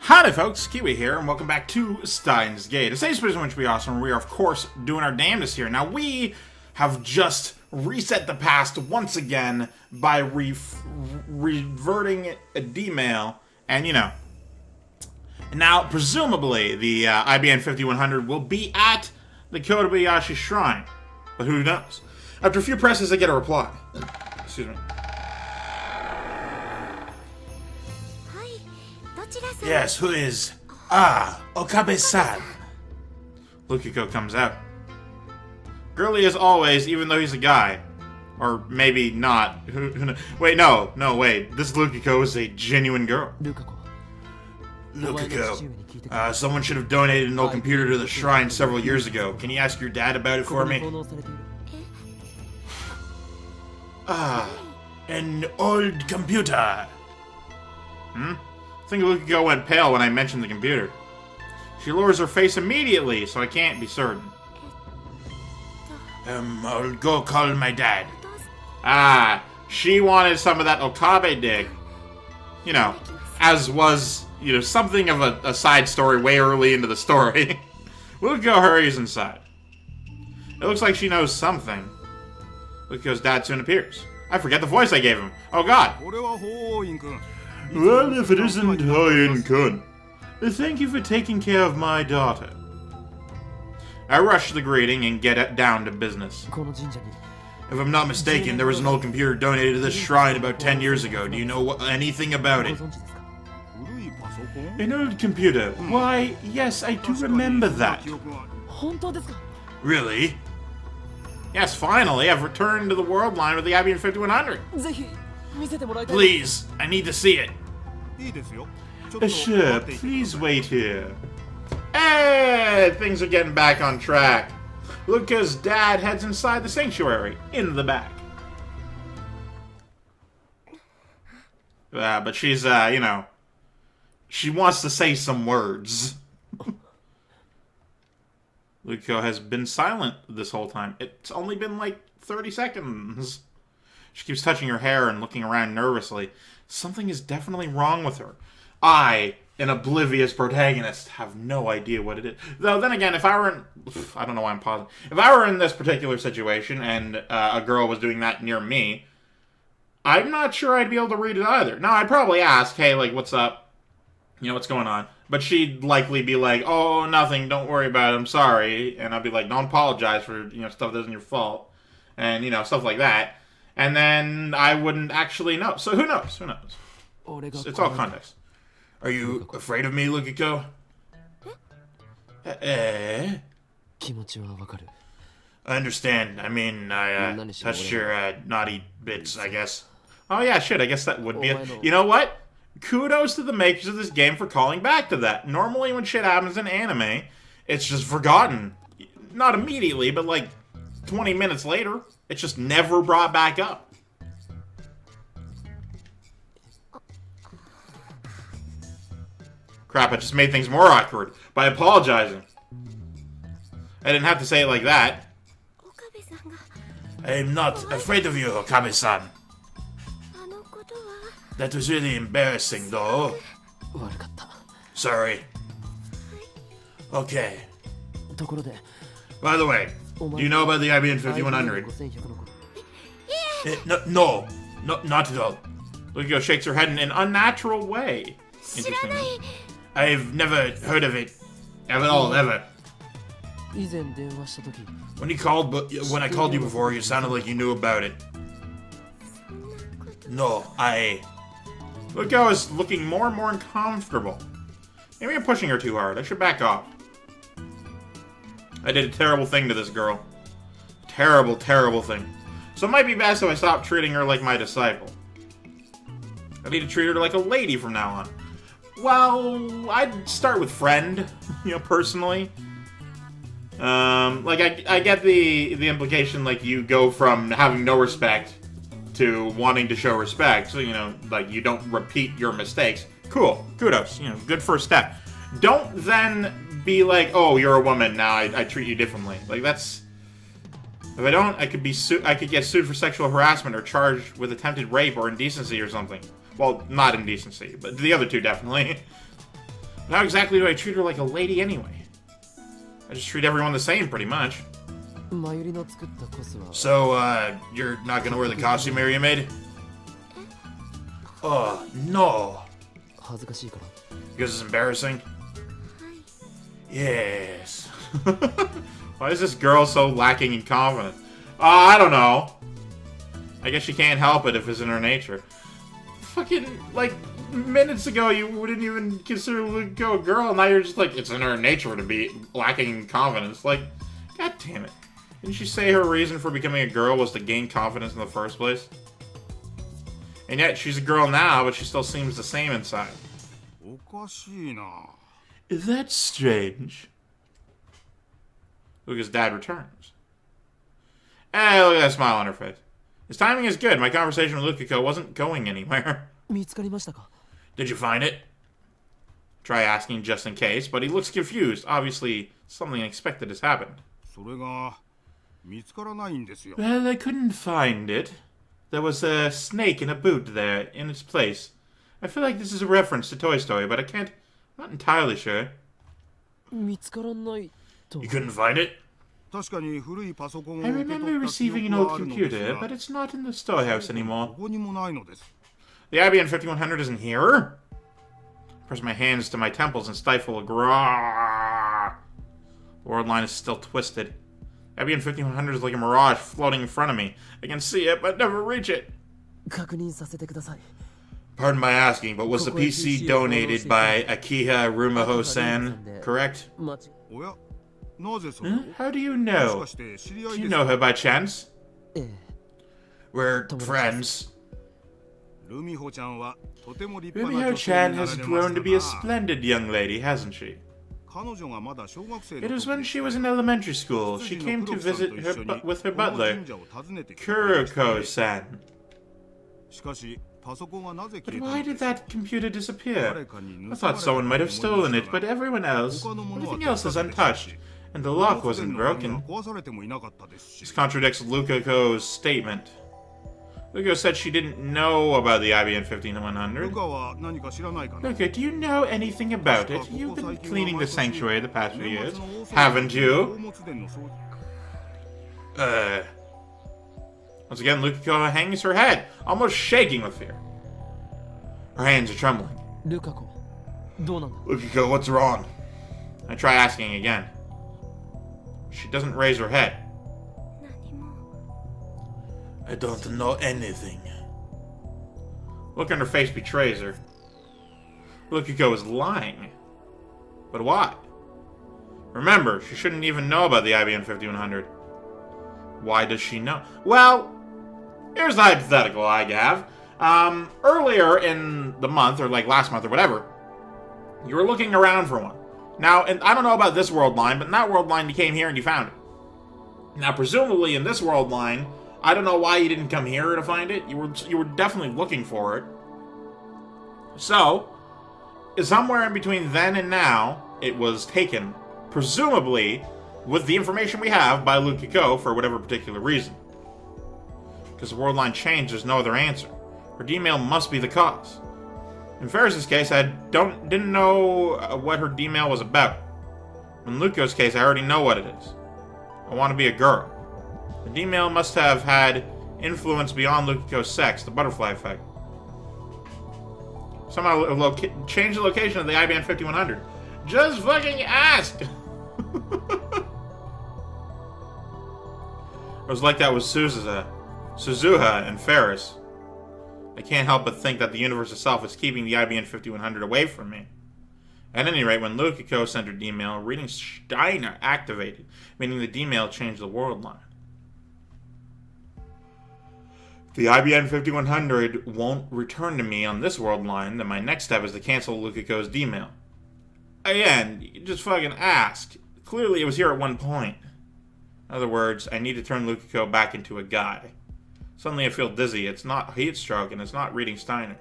Howdy folks, Keywii here, and welcome back to Steins Gate. Today's video is going to be awesome. We are, of course, doing our damnedest here. Now, we have just reset the past once again by reverting a D-mail, and, you know. Now, presumably, the IBN 5100 will be at the Kotobayashi Shrine, but who knows? After a few presses, I get a reply. Excuse me. Yes, who is... Okabe-san. Lukiko comes out. Girly as always, even though he's a guy. Or maybe not. Who knows? Wait, no, wait. This Lukiko is a genuine girl. Lukiko. Someone should have donated an old computer to the shrine several years ago. Can you ask your dad about it for me? An old computer. I think Lukiko went pale when I mentioned the computer. She lowers her face immediately, so I can't be certain. I'll go call my dad. She wanted some of that Okabe dick. You know, as was, you know, something of a side story way early into the story. Lukiko hurries inside. It looks like she knows something. Lukiko's dad soon appears. I forget the voice I gave him. Oh god. Well, if it isn't Hououin, thank you for taking care of my daughter. I rush the greeting and get down to business. If I'm not mistaken, there was an old computer donated to this shrine about 10 years ago. Do you know anything about it? An old computer? Why, yes, I do remember that. Really? Yes, finally, I've returned to the world line with the IBN 5100. Please, I need to see it. Sure, please wait here. Hey, things are getting back on track. Luca's dad heads inside the sanctuary, in the back. But she's, you know, she wants to say some words. Lukiko has been silent this whole time. It's only been like 30 seconds. She keeps touching her hair and looking around nervously. Something is definitely wrong with her. I, an oblivious protagonist, have no idea what it is. Though, then again, if I were in... I don't know why I'm pausing. If I were in this particular situation and a girl was doing that near me, I'm not sure I'd be able to read it either. Now, I'd probably ask, hey, like, what's up? You know, what's going on? But she'd likely be like, oh, nothing, don't worry about it, I'm sorry. And I'd be like, don't apologize for, you know, stuff that isn't your fault. And, you know, stuff like that. And then I wouldn't actually know. So who knows? Who knows? It's all context. Are you afraid of me, Lukiko? I understand. I mean, I touched your naughty bits, I guess. Oh yeah, shit, I guess that would be it. You know what? Kudos to the makers of this game for calling back to that. Normally when shit happens in anime, it's just forgotten. Not immediately, but like 20 minutes later. It's just never brought back up. Crap, I just made things more awkward by apologizing. I didn't have to say it like that. I'm not afraid of you, Okabe-san. That was really embarrassing, though. Sorry. Okay. By the way, do you know about the IBN 5100? No, not at all. Lukiko shakes her head in an unnatural way. Interestingly. I've never heard of it. At all, ever. When I called you before, you sounded like you knew about it. No, Lukiko is looking more and more uncomfortable. Maybe I'm pushing her too hard. I should back off. I did a terrible thing to this girl. Terrible, terrible thing. So it might be best if I stop treating her like my disciple. I need to treat her like a lady from now on. Well, I'd start with friend, you know, personally. Like, I get the implication, like, you go from having no respect to wanting to show respect. So, you know, like, you don't repeat your mistakes. Cool. Kudos. You know, good first step. Don't then be like, oh, you're a woman, now I treat you differently. Like, that's... If I don't, I could get sued for sexual harassment or charged with attempted rape or indecency or something. Well, not indecency, but the other two definitely. How exactly do I treat her like a lady anyway? I just treat everyone the same, pretty much. So, you're not gonna wear the costume Mary made? Oh, no. Because it's embarrassing? Yes. Why is this girl so lacking in confidence? I don't know. I guess she can't help it if it's in her nature. Fucking, like, minutes ago you wouldn't even consider Luko a girl, now you're just like, it's in her nature to be lacking in confidence. Like, god damn it. Didn't she say her reason for becoming a girl was to gain confidence in the first place? And yet, she's a girl now, but she still seems the same inside. Is that strange? Luka's dad returns. Hey, look at that smile on her face. His timing is good. My conversation with Lukiko wasn't going anywhere. Did you find it? Try asking just in case, but he looks confused. Obviously, something unexpected has happened. Well, I couldn't find it. There was a snake in a boot there, in its place. I feel like this is a reference to Toy Story, but I'm not entirely sure. You couldn't find it? I remember receiving an old computer, but it's not in the storehouse anymore. The IBM 5100 isn't here? Press my hands to my temples and stifle a growl. The word line is still twisted. IBM 5100 is like a mirage floating in front of me. I can see it, but never reach it. Pardon my asking, but was the PC donated by Akiha Rumaho-san, correct? Huh? How do you know? Do you know her by chance? We're friends. Rumiho-chan has grown to be a splendid young lady, hasn't she? It was when she was in elementary school. She came to visit her with her butler, Kuroko-san. But why did that computer disappear? I thought someone might have stolen it, but everything else is untouched, and the lock wasn't broken. This contradicts Lukiko's statement. Luko said she didn't know about the IBM 5100. Luko, do you know anything about it? You've been cleaning the sanctuary the past few years, haven't you? Once again, Lukiko hangs her head, almost shaking with fear. Her hands are trembling. Lukiko, what's wrong? I try asking again. She doesn't raise her head. I don't know anything. Look on her face betrays her. Lukiko is lying. But why? Remember, she shouldn't even know about the IBM 5100. Why does she know? Well, here's the hypothetical I have. Earlier in the month, or like last month or whatever, you were looking around for one. Now, and I don't know about this world line, but in that world line you came here and you found it. Now, presumably in this world line, I don't know why you didn't come here to find it. You were definitely looking for it. So, somewhere in between then and now, it was taken, presumably, with the information we have, by Lukiko for whatever particular reason. Because the world line changed, there's no other answer. Her D-mail must be the cause. In Ferris's case, I didn't know what her D-mail was about. In Lukiko's case, I already know what it is. I want to be a girl. The D-mail must have had influence beyond Lukiko's sex, the butterfly effect. Somehow change the location of the IBM 5100. Just fucking ask! It was like that with Suzuha and Ferris. I can't help but think that the universe itself is keeping the IBM 5100 away from me. At any rate, when Lukiko sent her D-mail, reading Steiner activated, meaning the D-mail changed the world line. If the IBM 5100 won't return to me on this world line, then my next step is to cancel Lukiko's D-mail. Again, you just fucking ask. Clearly it was here at one point. In other words, I need to turn Lukiko back into a guy. Suddenly I feel dizzy. It's not heat stroke, and it's not reading Steiner.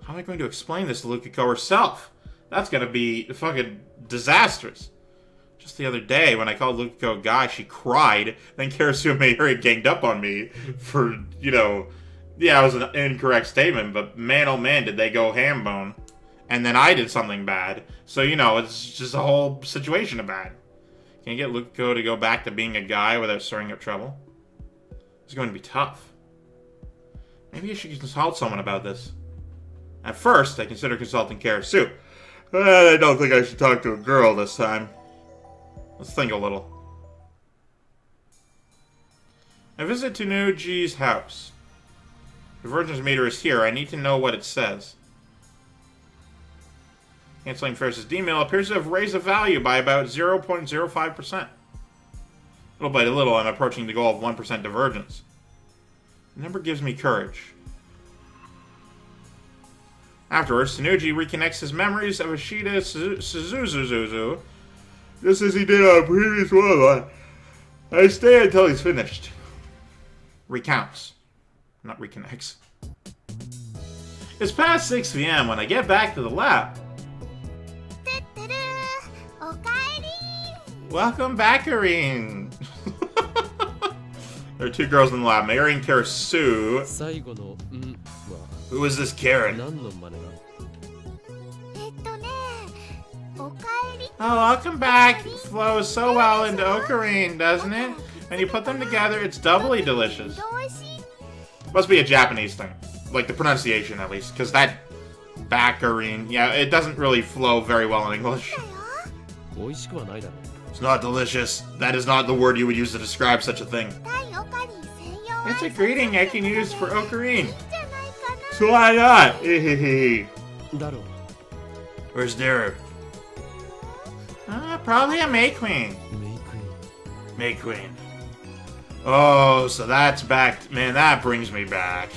How am I going to explain this to Lukiko herself? That's gonna be fucking disastrous. Just the other day, when I called Lukiko a guy, she cried. Then Karasu made her ganged up on me for, yeah, it was an incorrect statement, but man oh man, did they go ham bone. and then I did something bad. So, you know, it's just a whole situation of bad. Can you get Luko to go back to being a guy without stirring up trouble? It's going to be tough. Maybe you should consult someone about this. At first, I considered consulting Karasu. I don't think I should talk to a girl this time. Let's think a little. I visit Tanuji's house. The Virgin's meter is here. I need to know what it says. Canceling Ferris's D-mail appears to have raised the value by about 0.05%. Little by little, I'm approaching the goal of 1% divergence. The number gives me courage. Afterwards, Tanuji reconnects his memories of Ashita Suzuzu, just as he did on a previous one. I stay until he's finished. Recounts. Not reconnects. It's past 6 p.m. when I get back to the lab. Welcome back, Irene. There are two girls in the lab, Mary and Karasu. Who is this Karen? Oh, welcome back. Flows so well into Ocarine, doesn't it? When you put them together, it's doubly delicious. Must be a Japanese thing. Like the pronunciation, at least. Because that Baccarine, yeah, it doesn't really flow very well in English. It's not delicious. That is not the word you would use to describe such a thing. It's a greeting I can use for Ocarine. So why not? Where's Darrow? Probably a May Queen. May Queen. Oh, so that's back. Man, that brings me back.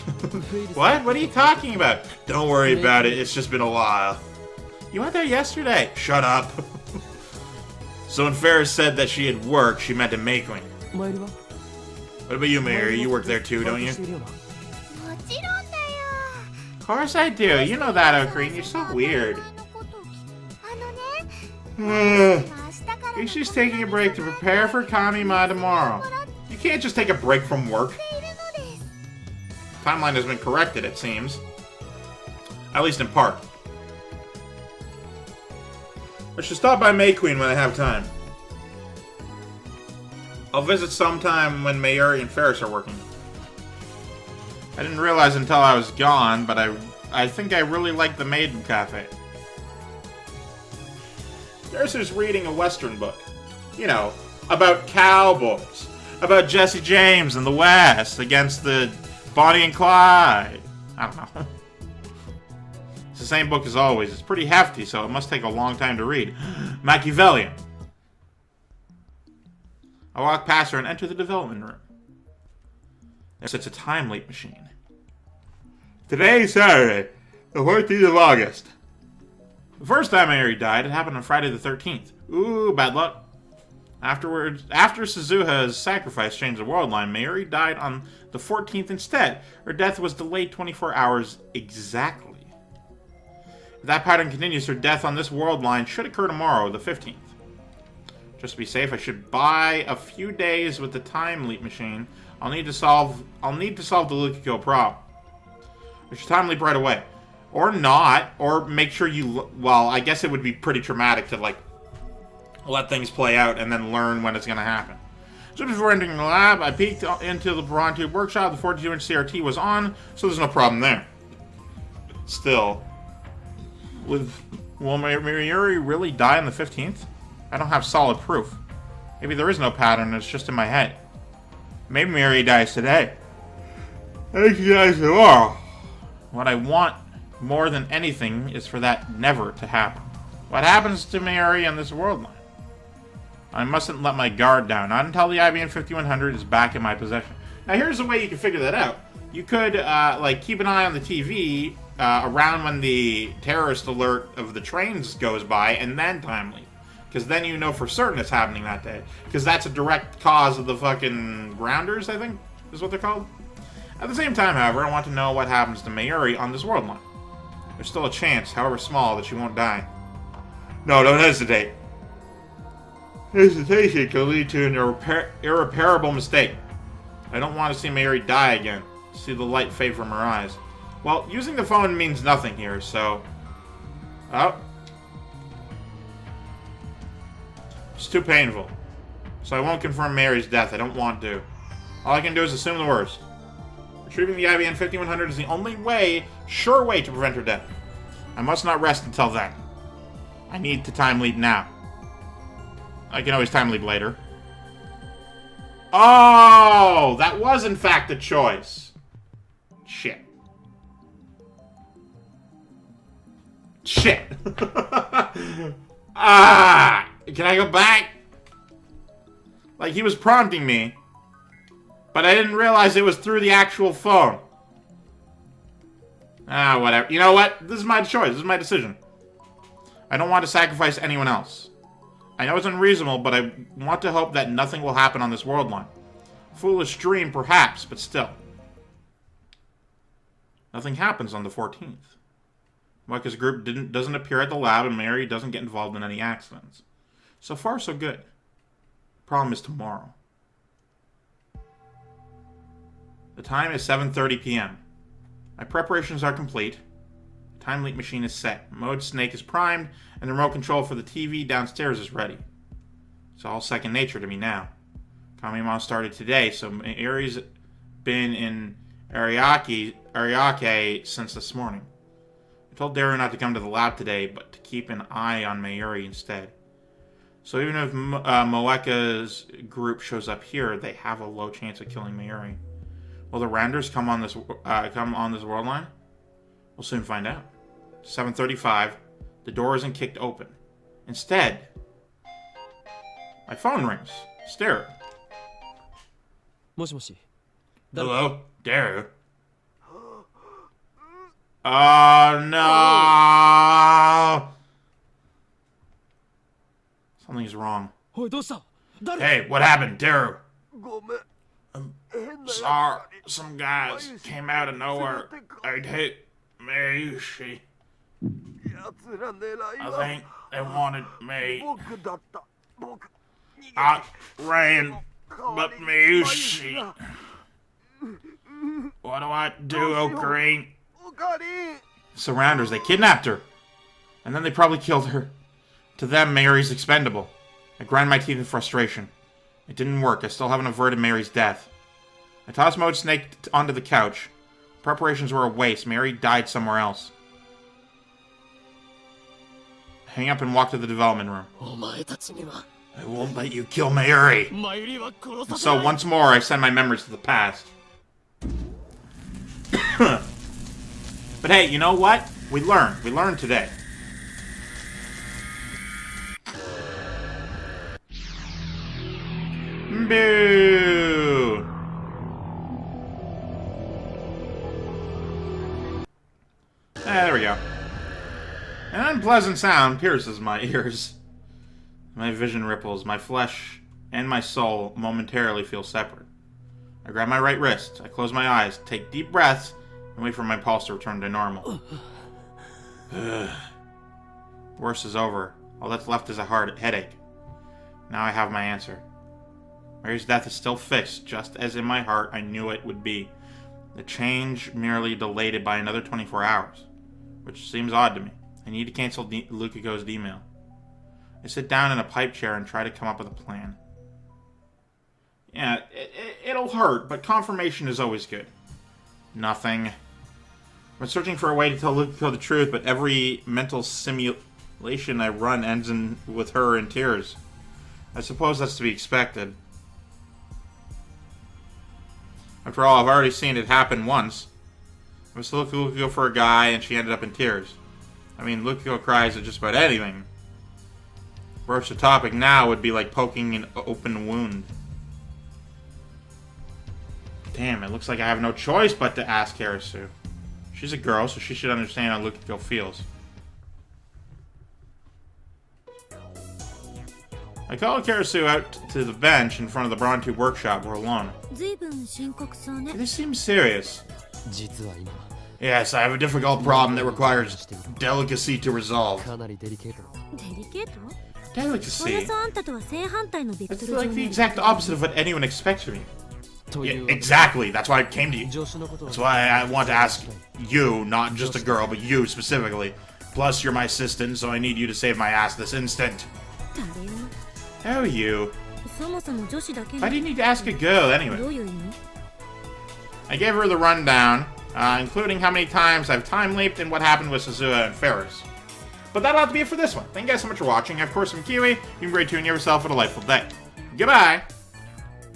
What? What are you talking about? Don't worry about it. It's just been a while. You went there yesterday. Shut up. So when Ferris said that she had work, she meant a May Queen. What about you, Mary? You work there too, don't you? Of course I do. You know that, Ocarine. You're so weird. She's taking a break to prepare for Kamima tomorrow. You can't just take a break from work. Timeline has been corrected, it seems. At least in part. I should stop by May Queen when I have time. I'll visit sometime when Mayuri and Ferris are working. I didn't realize until I was gone, but I think I really like the Maiden Cafe. Ferris is reading a Western book. You know, about cowboys. About Jesse James and the West against the Bonnie and Clyde. I don't know. It's the same book as always. It's pretty hefty, so it must take a long time to read. Machiavellian. I walk past her and enter the development room. There sits a time leap machine. Today's Saturday, the 14th of August. The first time Mary died, it happened on Friday the 13th. Ooh, bad luck. Afterwards, after Suzuha's sacrifice changed the world line, Mary died on the 14th instead. Her death was delayed 24 hours exactly. If that pattern continues, her death on this world line should occur tomorrow, the 15th. Just to be safe, I should buy a few days with the time leap machine. I'll need to solve the Lukiko problem. I should time leap right away. Or not, or make sure you... Well, I guess it would be pretty traumatic to, like, let things play out and then learn when it's going to happen. Just before entering the lab, I peeked into the Piran Tube workshop. The 42-inch CRT was on, so there's no problem there. Still, will Mayuri really die on the 15th? I don't have solid proof. Maybe there is no pattern, it's just in my head. Maybe Mary dies today. Maybe she dies tomorrow. What I want more than anything is for that never to happen. What happens to Mary on this world line? I mustn't let my guard down, not until the IBM 5100 is back in my possession. Now here's a way you can figure that out. You could, like, keep an eye on the TV around when the terrorist alert of the trains goes by, and then time leap. Because then you know for certain it's happening that day. Because that's a direct cause of the fucking grounders, I think, is what they're called. At the same time, however, I want to know what happens to Mayuri on this world line. There's still a chance, however small, that she won't die. No, don't hesitate. Hesitation can lead to an irreparable mistake. I don't want to see Mary die again. See the light fade from her eyes. Well, using the phone means nothing here, so... Oh. It's too painful. So I won't confirm Mary's death. I don't want to. All I can do is assume the worst. Retrieving the IBN 5100 is the only way, sure way to prevent her death. I must not rest until then. I need to time leap now. I can always time leap later. Oh! That was in fact a choice. Shit. Shit. Ah! Can I go back? Like, he was prompting me, but I didn't realize it was through the actual phone. Ah, whatever. You know what? This is my choice. This is my decision. I don't want to sacrifice anyone else. I know it's unreasonable, but I want to hope that nothing will happen on this world line. Foolish dream, perhaps, but still. Nothing happens on the 14th. Moeka's group doesn't appear at the lab, and Mary doesn't get involved in any accidents. So far, so good. Problem is tomorrow. The time is 7:30 p.m. My preparations are complete. The time leap machine is set. Mode Snake is primed, and the remote control for the TV downstairs is ready. It's all second nature to me now. Kamimon started today, so Ari's been in Ariake since this morning. I told Daru not to come to the lab today, but to keep an eye on Mayuri instead. So even if Moeka's group shows up here, they have a low chance of killing Mayuri. Will the Randers come on this world line? We'll soon find out. 7:35. The door isn't kicked open. Instead, my phone rings. Stare. Hello, Daru. Oh no! Something's wrong. Hey, what happened, Daru? Sorry, some guys came out of nowhere. I'd hit Mayushi. I think they wanted me. I ran, but Mayushi. What do I do, Okabe? Surrounders, they kidnapped her. And then they probably killed her. To them, Mary's expendable. I grind my teeth in frustration. It didn't work. I still haven't averted Mary's death. I tossed Mode Snake onto the couch. Preparations were a waste. Mary died somewhere else. Hang up and walk to the development room. I won't let you kill Mayuri. And so once more, I send my memories to the past. But hey, you know what? We learned. We learned today. Boo! There we go. An unpleasant sound pierces my ears. My vision ripples. My flesh and my soul momentarily feel separate. I grab my right wrist. I close my eyes, take deep breaths, and wait for my pulse to return to normal. Worst is over. All that's left is a headache. Now I have my answer. Mary's death is still fixed, just as in my heart I knew it would be. The change merely delayed it by another 24 hours, which seems odd to me. I need to cancel Lukiko's email. I sit down in a pipe chair and try to come up with a plan. Yeah, it'll hurt, but confirmation is always good. Nothing. I'm searching for a way to tell Lukiko the truth, but every mental simulation I run ends with her in tears. I suppose that's to be expected. After all, I've already seen it happen once. I was looking Lukiko for a guy, and she ended up in tears. I mean, Lukiko cries at just about anything. Broach the topic now would be like poking an open wound. Damn, it looks like I have no choice but to ask Karasu. She's a girl, so she should understand how Lukiko feels. I called Karasu out to the bench in front of the Bronte workshop. We're alone. This seems serious. Yes, I have a difficult problem that requires delicacy to resolve. Delicacy? That's like the exact opposite of what anyone expects from you. Yeah, exactly. That's why I came to you. That's why I want to ask you, not just a girl, but you specifically. Plus, you're my assistant, so I need you to save my ass this instant. 誰よ Oh, you. そもそも女子だけに Why do you need to ask a girl ど anyway? ういう意味 I gave her the rundown, including how many times I've time leaped and what happened with Suzuha and Ferris. But that'll have to be it for this one. Thank you guys so much for watching. Of course, I'm Keywii. You've been great to and you have yourself a delightful day. Goodbye!